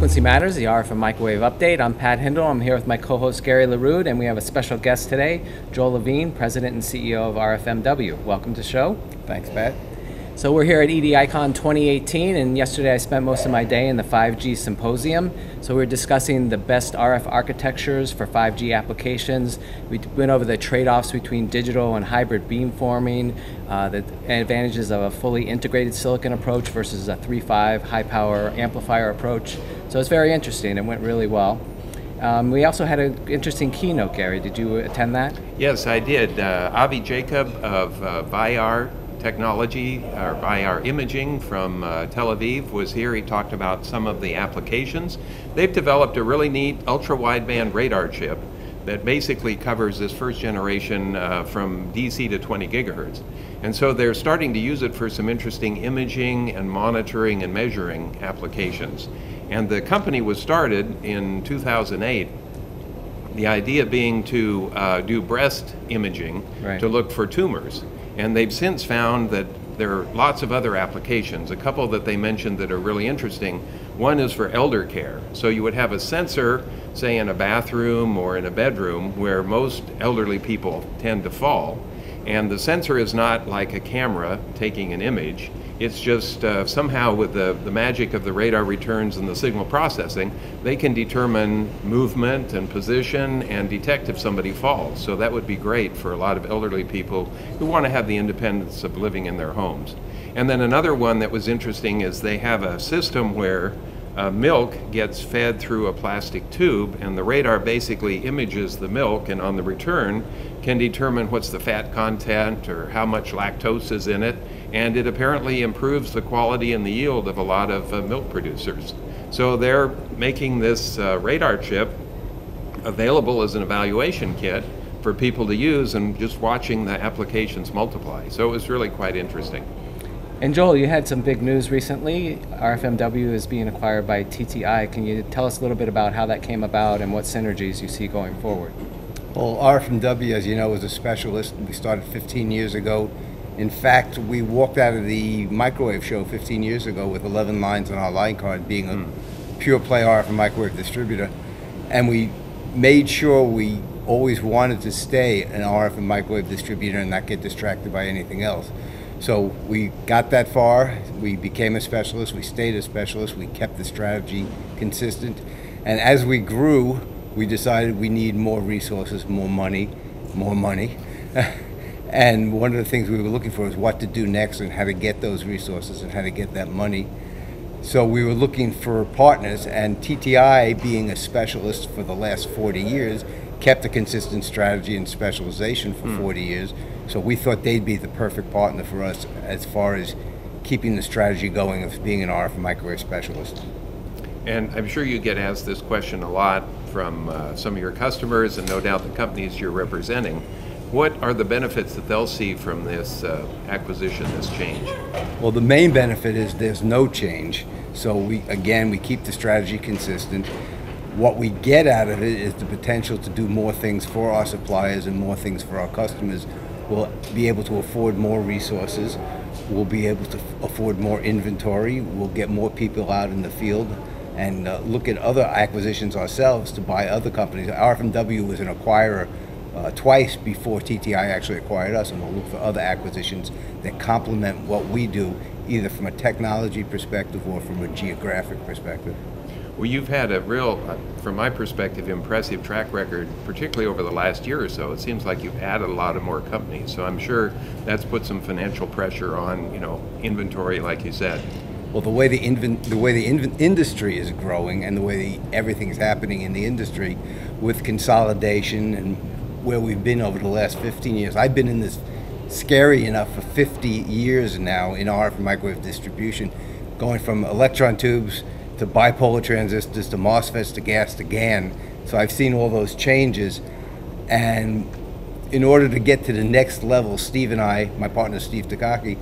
Frequency Matters, the RF and Microwave Update. I'm Pat Hindle. I'm here with my co-host Gary Lerude, and we have a special guest today, Joel Levine, President and CEO of RFMW. Welcome to the show. Thanks, Pat. So we're here at EDI CON 2018, and yesterday I spent most of my day in the 5G Symposium. So we're discussing the best RF architectures for 5G applications. We went over the trade-offs between digital and hybrid beamforming, the advantages of a fully integrated silicon approach versus a 3.5 high-power amplifier approach. So it's very interesting. It went really well. We also had an interesting keynote, Gary. Did you attend that? Yes, I did. Avi Jacob of VIR Technology, or VIR Imaging from Tel Aviv was here. He talked about some of the applications. They've developed a really neat ultra-wideband radar chip that basically covers this first generation from DC to 20 gigahertz. And so they're starting to use it for some interesting imaging and monitoring and measuring applications. And the company was started in 2008. The idea being to do breast imaging to look for tumors. And they've since found that there are lots of other applications. A couple that they mentioned that are really interesting. One is for elder care. So you would have a sensor, say in a bathroom or in a bedroom where most elderly people tend to fall. And the sensor is not like a camera taking an image. It's just somehow with the magic of the radar returns and the signal processing, they can determine movement and position and detect if somebody falls. So that would be great for a lot of elderly people who want to have the independence of living in their homes. And then another one that was interesting is they have a system where milk gets fed through a plastic tube, and the radar basically images the milk, and on the return can determine what's the fat content or how much lactose is in it, and it apparently improves the quality and the yield of a lot of milk producers. So they're making this radar chip available as an evaluation kit for people to use, and just watching the applications multiply. So it was really quite interesting. And Joel, you had some big news recently. RFMW is being acquired by TTI. Can you tell us a little bit about how that came about and what synergies you see going forward? Well, RFMW, as you know, is a specialist. We started 15 years ago. In fact, we walked out of the microwave show 15 years ago with 11 lines on our line card, being a pure play RF and microwave distributor. And we made sure we always wanted to stay an RF and microwave distributor and not get distracted by anything else. So we got that far, we became a specialist, we stayed a specialist, we kept the strategy consistent, and as we grew, we decided we need more resources, more money. And one of the things we were looking for is what to do next and how to get those resources and how to get that money. So we were looking for partners, and TTI, being a specialist for the last 40 years, kept a consistent strategy and specialization for 40 years. So we thought they'd be the perfect partner for us as far as keeping the strategy going of being an RF and microwave specialist. And I'm sure you get asked this question a lot from some of your customers and no doubt the companies you're representing. What are the benefits that they'll see from this acquisition, this change? Well, the main benefit is there's no change. So we keep the strategy consistent. What we get out of it is the potential to do more things for our suppliers and more things for our customers. We'll be able to afford more resources. We'll be able to afford more inventory. We'll get more people out in the field and look at other acquisitions ourselves to buy other companies. RFMW was an acquirer twice before TTI actually acquired us, and we'll look for other acquisitions that complement what we do, either from a technology perspective or from a geographic perspective. Well, you've had a real, from my perspective, impressive track record, particularly over the last year or so. It seems like you've added a lot of more companies, so I'm sure that's put some financial pressure on, inventory, like you said. Well, the way the industry is growing and the way everything's happening in the industry with consolidation and where we've been over the last 15 years. I've been in this scary enough for 50 years now in RF and microwave distribution, going from electron tubes to bipolar transistors, to MOSFETs, to gas, to GaN. So I've seen all those changes. And in order to get to the next level, Steve and I, my partner Steve Takaki,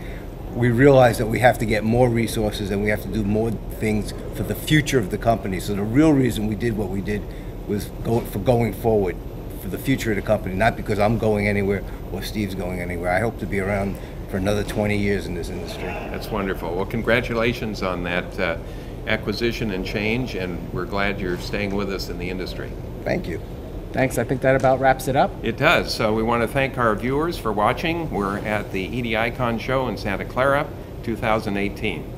we realized that we have to get more resources and we have to do more things for the future of the company. So the real reason we did what we did was going forward, for the future of the company, not because I'm going anywhere or Steve's going anywhere. I hope to be around for another 20 years in this industry. That's wonderful. Well, congratulations on that. acquisition and change, and we're glad you're staying with us in the industry. Thank you. Thanks. I think that about wraps it up. It does. So we want to thank our viewers for watching. We're at the EDI CON show in Santa Clara, 2018.